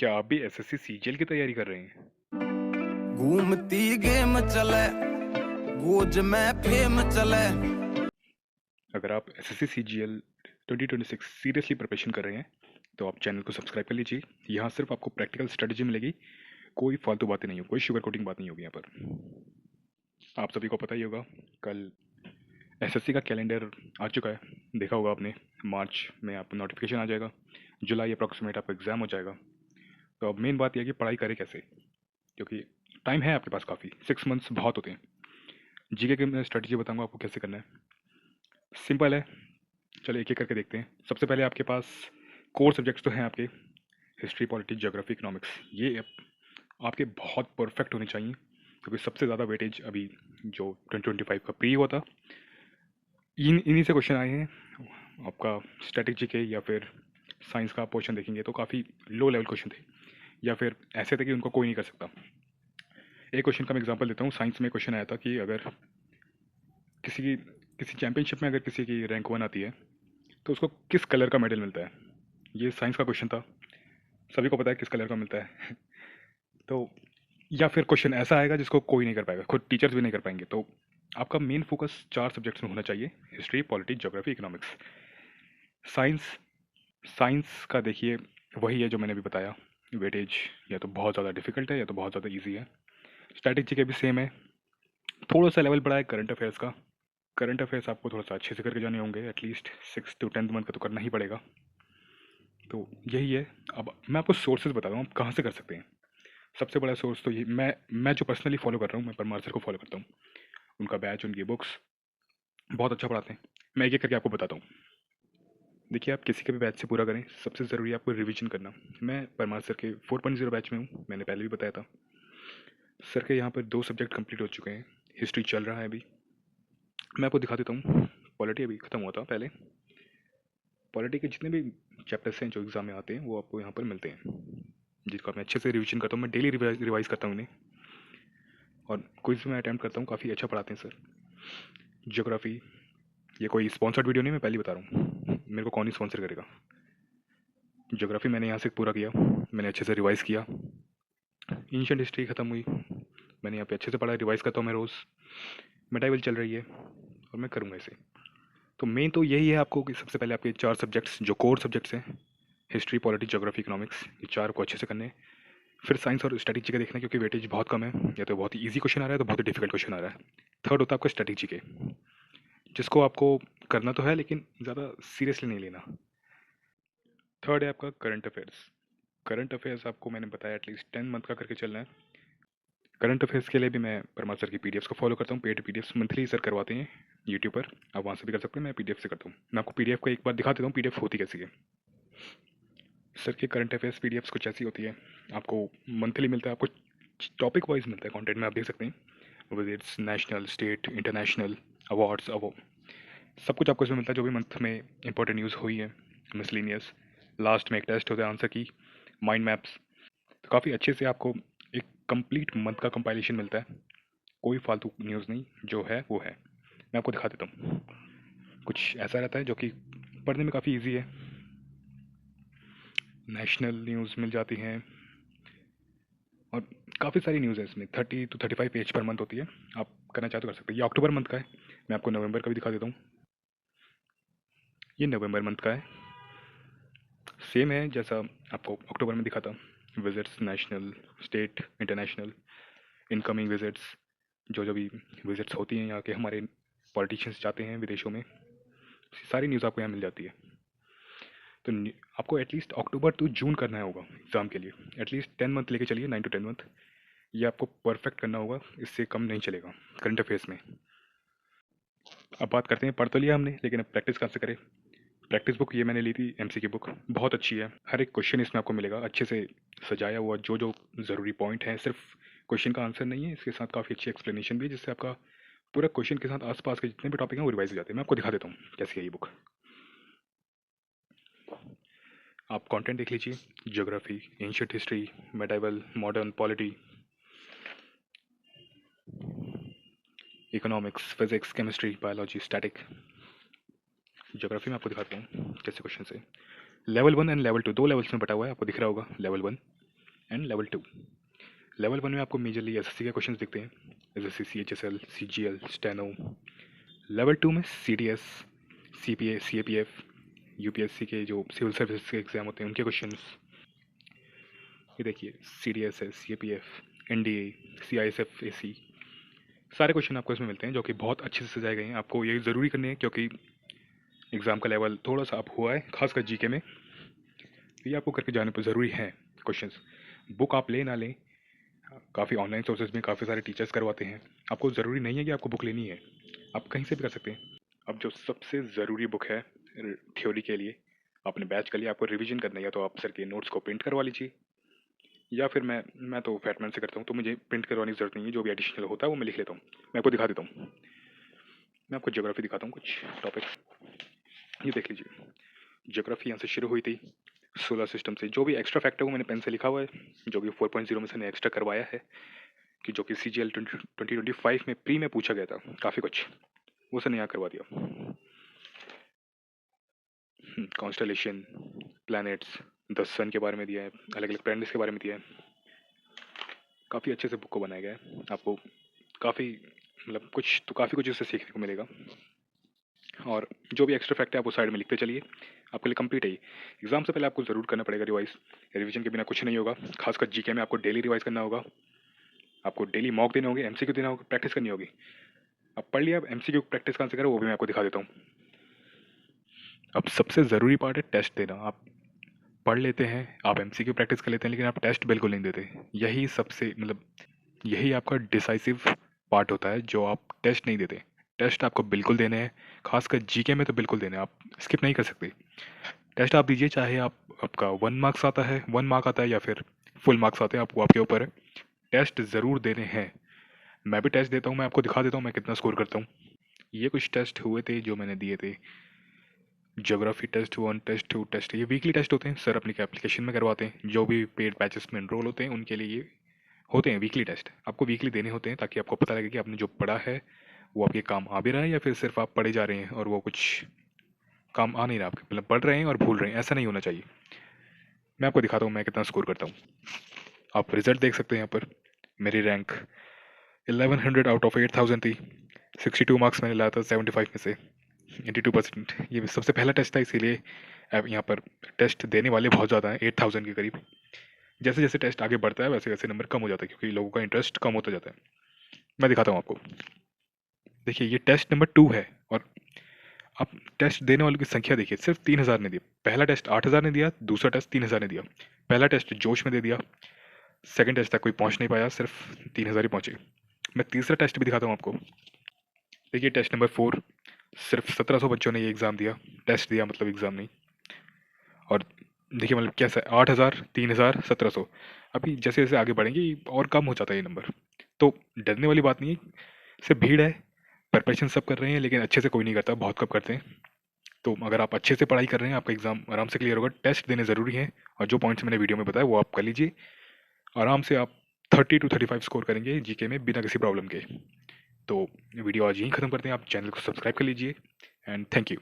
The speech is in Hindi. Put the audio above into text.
क्या आप भी एसएससी सीजीएल की तैयारी कर रहे हैं? घूमती गेम चले गोज में फेम चले। अगर आप एसएससी सीजीएल 2026 सीरियसली प्रिपरेशन कर रहे हैं तो आप चैनल को सब्सक्राइब कर लीजिए। यहाँ सिर्फ आपको प्रैक्टिकल स्ट्रेटजी मिलेगी, कोई फालतू बातें नहीं हो, कोई शुगर कोटिंग बात नहीं होगी यहाँ पर। आप सभी को पता ही होगा, कल एसएससी का कैलेंडर आ चुका है, देखा होगा आपने। मार्च में आपको नोटिफिकेशन आ जाएगा, जुलाई अप्रॉक्सीमेट आपका एग्ज़ाम हो जाएगा। तो अब मेन बात यह है कि पढ़ाई करें कैसे, क्योंकि टाइम है आपके पास काफ़ी, 6 मंथ्स बहुत होते हैं। जीके की मैं स्ट्रेटजी बताऊंगा आपको कैसे करना है। सिंपल है, चलो एक एक करके देखते हैं। सबसे पहले आपके पास कोर सब्जेक्ट्स तो हैं आपके, हिस्ट्री, पॉलिटिक्स, ज्योग्राफी, इकोनॉमिक्स। ये आपके बहुत परफेक्ट होने चाहिए, क्योंकि सबसे ज़्यादा वेटेज अभी जो 2025 का प्री हुआ था, इन्हीं से क्वेश्चन आए हैं। आपका स्ट्रेटेजी के या फिर साइंस का पोर्शन देखेंगे तो काफ़ी लो लेवल क्वेश्चन थे, या फिर ऐसे थे कि उनको कोई नहीं कर सकता। एक क्वेश्चन का मैं एग्जांपल देता हूँ। साइंस में क्वेश्चन आया था कि अगर किसी चैंपियनशिप में अगर किसी की रैंक 1 आती है तो उसको किस कलर का मेडल मिलता है। ये साइंस का क्वेश्चन था, सभी को पता है किस कलर का मिलता है। तो या फिर क्वेश्चन ऐसा आएगा जिसको कोई नहीं कर पाएगा, खुद टीचर्स भी नहीं कर पाएंगे। तो आपका मेन फोकस 4 सब्जेक्ट्स में होना चाहिए, history, politics, geography, economics. Science science का देखिए, वही है जो मैंने अभी बताया, वेटेज या तो बहुत ज़्यादा डिफिकल्ट है या तो बहुत ज़्यादा ईजी है। स्ट्रैटेजी के भी सेम है, थोड़ा सा लेवल बढ़ा है करंट अफेयर्स का। करंट अफेयर्स आपको थोड़ा सा अच्छे से करके जाने होंगे, एटलीस्ट 6 to 10 मंथ का तो करना ही पड़ेगा। तो यही है। अब मैं आपको सोर्सेज बता रहा हूँ आप कहाँ से कर सकते हैं। सबसे बड़ा सोर्स तो ये मैं जो पर्सनली फॉलो कर रहा हूँ, मैं परमार सर को फॉलो करता हूँ। उनका बैच, उनकी बुक्स बहुत अच्छा पढ़ाते हैं। मैं एक एक करके आपको बताता हूँ। देखिए, आप किसी के भी बैच से पूरा करें, सबसे ज़रूरी है आपको रिवीजन करना। मैं परमार सर के 4.0 बैच में हूँ, मैंने पहले भी बताया था। सर के यहाँ पर 2 सब्जेक्ट कंप्लीट हो चुके हैं, हिस्ट्री चल रहा है अभी। मैं आपको दिखा देता हूँ। पॉलिटी अभी ख़त्म हुआ था पहले। पॉलिटी के जितने भी चैप्टर्स हैं जो एग्ज़ाम में आते हैं वो आपको यहाँ पर मिलते हैं, जिसका मैं अच्छे से रिवीजन करता हूँ। मैं डेली रिवाइज करता हूँ उन्हें, और क्विज में अटैम्प्ट करता हूँ। काफ़ी अच्छा पढ़ाते हैं सर। ज्योग्राफी, ये कोई स्पॉन्सर्ड वीडियो नहीं, मैं पहले ही बता रहा हूँ, मेरे को कौन ही स्पॉन्सर करेगा। ज्योग्राफी मैंने यहाँ से पूरा किया, मैंने अच्छे से रिवाइज़ किया। एंशिएंट हिस्ट्री ख़त्म हुई, मैंने यहाँ पे अच्छे से पढ़ा, रिवाइज़ करता हूँ मैं रोज़। मेटाइवल चल रही है और मैं करूँगा इसे। तो मेन तो यही है आपको कि सबसे पहले आपके 4 सब्जेक्ट्स जो कोर सब्जेक्ट्स हैं, हिस्ट्री, पॉलिटिक्स, ज्योग्राफी, इकोनॉमिक्स, ये 4 को अच्छे से करने हैं। फिर साइंस और स्ट्रेटेजी का देखना है, क्योंकि वेटेज बहुत कम है, या तो बहुत ही ईजी क्वेश्चन आ रहा है तो बहुत ही डिफिकल्ट क्वेश्चन आ रहा है। थर्ड होता है आपका स्ट्रेटेजी के, जिसको आपको करना तो है लेकिन ज़्यादा सीरियसली नहीं लेना। थर्ड है आपका करंट अफेयर्स। करंट अफेयर्स आपको मैंने बताया एटलीस्ट 10 मंथ का करके चलना है। करंट अफेयर्स के लिए भी मैं परमार सर की पीडीएफ्स को फॉलो करता हूँ। पेड पीडीएफ्स मंथली सर करवाते हैं यूट्यूब पर, आप वहाँ से भी कर सकते हैं, मैं पीडीएफ से करता हूँ। मैं आपको पीडीएफ को एक बार दिखा देता हूँ पीडीएफ होती कैसी है। सर के करंट अफेयर्स पीडीएफ्स कुछ ऐसी होती है, आपको मंथली मिलता है, आपको टॉपिक वाइज मिलता है कंटेंट में, आप देख सकते हैं। Visits, national, state, international, awards, सब कुछ आपको इसमें मिलता है, जो भी मंथ में इंपॉर्टेंट न्यूज़ हुई है, मिसलिनियस। लास्ट में एक टेस्ट होता है आंसर की, माइंड मैप्स। तो काफ़ी अच्छे से आपको एक कंप्लीट मंथ का कंपाइलेशन मिलता है, कोई फालतू न्यूज़ नहीं, जो है वो है। मैं आपको दिखा देता हूँ। कुछ ऐसा रहता है जो कि पढ़ने में काफ़ी इजी है। नेशनल न्यूज़ मिल जाती हैं, और काफ़ी सारी न्यूज़ है इसमें। 30 to 35 पेज पर मंथ होती है, आप करना चाहे तो कर सकते हैं। ये अक्टूबर मंथ का है, मैं आपको नवंबर का भी दिखा देता हूँ। ये नवंबर मंथ का है, सेम है जैसा आपको अक्टूबर में दिखा था। Visits, national, state, international, incoming visits, जो जो भी विजिट्स होती हैं यहाँ के, हमारे पॉलिटिशियंस जाते हैं विदेशों में, सारी न्यूज़ आपको यहाँ मिल जाती है। तो आपको एटलीस्ट अक्टूबर टू जून करना होगा एग्ज़ाम के लिए, एटलीस्ट 10 मंथ लेके चलिए, 9 to 10 मंथ। ये आपको परफेक्ट करना होगा, इससे कम नहीं चलेगा करंट अफेयर्स में। अब बात करते हैं, पढ़ तो लिया हमने, लेकिन अब प्रैक्टिस कहाँ से करें। प्रैक्टिस बुक ये मैंने ली थी एमसीक्यू बुक, बहुत अच्छी है। हर एक क्वेश्चन इसमें आपको मिलेगा अच्छे से सजाया हुआ, जो जो ज़रूरी पॉइंट है, सिर्फ क्वेश्चन का आंसर नहीं है, इसके साथ काफ़ी अच्छी एक्सप्लेनेशन भी है, जिससे आपका पूरा क्वेश्चन के साथ आसपास के जितने भी टॉपिक हैं वो रिवाइज हो जाते हैं। मैं आपको दिखा देता हूँ कैसी है ये बुक। आप कंटेंट देख लीजिए। Geography, ancient history, medieval, modern polity, economics, physics, chemistry, biology, static. Geography में आपको दिखाता हूँ कैसे क्वेश्चन है। लेवल 1 एंड लेवल 2, 2 लेवल्स में बटा हुआ है, आपको दिख रहा होगा। Level 1 and level 2। लेवल 1 में आपको मेजरली एसएससी के क्वेश्चंस दिखते हैं, SSC, CHSL, CGL, steno. Level 2 में सीडीएस, सीपीए, सीएपीएफ, यूपीएससी के जो सिविल सर्विसेज के एग्जाम होते हैं उनके क्वेश्चंस। ये देखिए सीडीएस है, सीएपीएफ, एनडीए, सीआईएसएफ, एसी, सारे क्वेश्चन आपको इसमें मिलते हैं जो कि बहुत अच्छे से सजाए गए हैं। आपको ये ज़रूरी करने हैं क्योंकि एग्ज़ाम का लेवल थोड़ा सा अप हुआ है, खासकर जीके में। ये आपको करके जाने पर ज़रूरी है क्वेश्चंस। बुक आप ले ना लें, काफ़ी ऑनलाइन सोर्सेज में काफ़ी सारे टीचर्स करवाते हैं। आपको ज़रूरी नहीं है कि आपको बुक लेनी है, आप कहीं से भी कर सकते हैं। अब जो सबसे ज़रूरी बुक है थ्योरी के लिए, आपने बैच के लिए आपको रिवीजन करना है, या तो आप सर के नोट्स को प्रिंट करवा लीजिए, या फिर मैं तो फैटमैन से करता हूँ, तो मुझे प्रिंट करवाने की ज़रूरत नहीं है। जो भी एडिशनल होता है वो मैं लिख लेता हूँ। मैं आपको दिखा देता हूँ, मैं आपको ज्योग्राफी दिखाता हूँ कुछ टॉपिक्स। ये देख लीजिए, ज्योग्राफी यहाँ से शुरू हुई थी सोलर सिस्टम से। जो भी एक्स्ट्रा फैक्ट है वो मैंने पेन से लिखा हुआ है, जो कि 4.0 में से मैंने एक्स्ट्रा करवाया है, कि जो कि CGL 2025 में प्री में पूछा गया था काफ़ी कुछ, वो सर ने यहाँ करवा दिया। कॉन्स्टलेशन, प्लैनेट्स, द सन के बारे में दिया है, अलग अलग प्लैनेट्स के बारे में दिया है। काफ़ी अच्छे से बुक को बनाया गया है। आपको काफ़ी मतलब कुछ तो काफ़ी कुछ इससे सीखने को मिलेगा। और जो भी एक्स्ट्रा फैक्ट है आप उस साइड में लिखते चलिए, आपके लिए कंप्लीट है। एग्जाम से पहले आपको ज़रूर करना पड़ेगा रिवाइज, रिवीजन के बिना कुछ नहीं होगा। खासकर जीके में आपको डेली रिवाइज करना होगा, आपको डेली मॉक देने होंगे, MCQ देना होगा, प्रैक्टिस करनी होगी। अब पढ़ लिया, अब MCQ प्रैक्टिस कहाँ से करें वो भी मैं आपको दिखा देता हूँ। अब सबसे ज़रूरी पार्ट है टेस्ट देना। आप पढ़ लेते हैं, आप MCQ प्रैक्टिस कर लेते हैं, लेकिन आप टेस्ट बिल्कुल नहीं देते। यही सबसे मतलब यही आपका डिसाइसिव पार्ट होता है, जो आप टेस्ट नहीं देते। टेस्ट आपको बिल्कुल देने हैं, खासकर जीके में तो बिल्कुल देने हैं, आप स्किप नहीं कर सकते। टेस्ट आप दीजिए, चाहे आपका 1 मार्क्स आता है, 1 मार्क आता है, या फिर फुल मार्क्स आते हैं, आपको आपके ऊपर है। टेस्ट ज़रूर देने हैं। मैं भी टेस्ट देता हूँ, मैं आपको दिखा देता हूँ मैं कितना स्कोर करता हूँ। ये कुछ टेस्ट हुए थे जो मैंने दिए थे। ज्योग्राफी टेस्ट 1, टेस्ट 2, टेस्ट, ये वीकली टेस्ट होते हैं, सर अपनी एप्लीकेशन में करवाते हैं। जो भी पेड बैचेस में एनरोल होते हैं उनके लिए ये होते हैं वीकली टेस्ट, आपको वीकली देने होते हैं, ताकि आपको पता लगे कि आपने जो पढ़ा है वो आपके काम आ भी रहा है, या फिर सिर्फ आप पढ़े जा रहे हैं और वो कुछ काम आ नहीं रहा आपके, मतलब पढ़ रहे हैं और भूल रहे हैं। ऐसा नहीं होना चाहिए। मैं आपको दिखाता हूँ मैं कितना स्कोर करता हूँ। आप रिजल्ट देख सकते हैं यहाँ पर। मेरी रैंक 1100 आउट ऑफ 8000 थी। 62 मार्क्स मैंने लाया था 75 में से, 82%। ये सबसे पहला टेस्ट था, इसीलिए अब यहाँ पर टेस्ट देने वाले बहुत ज़्यादा हैं, 8000 के करीब। जैसे जैसे टेस्ट आगे बढ़ता है वैसे वैसे नंबर कम हो जाता है, क्योंकि लोगों का इंटरेस्ट कम होता जाता है। मैं दिखाता हूँ आपको। देखिए ये टेस्ट नंबर 2 है, और आप टेस्ट देने वालों की संख्या देखिए, सिर्फ 3000 ने दी। पहला टेस्ट 8000 ने दिया, दूसरा टेस्ट 3000 ने दिया। पहला टेस्ट जोश में दे दिया, सेकंड टेस्ट तक कोई पहुंच नहीं पाया, सिर्फ 3000 ही पहुंचे। मैं तीसरा टेस्ट भी दिखाता हूँ आपको। देखिए टेस्ट नंबर 4, सिर्फ 1700 बच्चों ने ये एग्ज़ाम दिया, टेस्ट दिया मतलब एग्ज़ाम नहीं। और देखिए मतलब कैसा है, 8000, 3000, 1700। अभी जैसे जैसे आगे बढ़ेंगे और कम हो जाता है ये नंबर। तो डरने वाली बात नहीं है, सिर्फ भीड़ है। प्रिपरेशन सब कर रहे हैं, लेकिन अच्छे से कोई नहीं करता, बहुत कम करते हैं। तो अगर आप अच्छे से पढ़ाई कर रहे हैं, आपका एग्ज़ाम आराम से क्लियर होगा। टेस्ट देने ज़रूरी है, और जो पॉइंट्स मैंने वीडियो में बताया वो आप कर लीजिए। आराम से आप 30 to 35 स्कोर करेंगे जीके में बिना किसी प्रॉब्लम के। तो वीडियो आज यहीं ख़त्म करते हैं। आप चैनल को सब्सक्राइब कर लीजिए, एंड थैंक यू।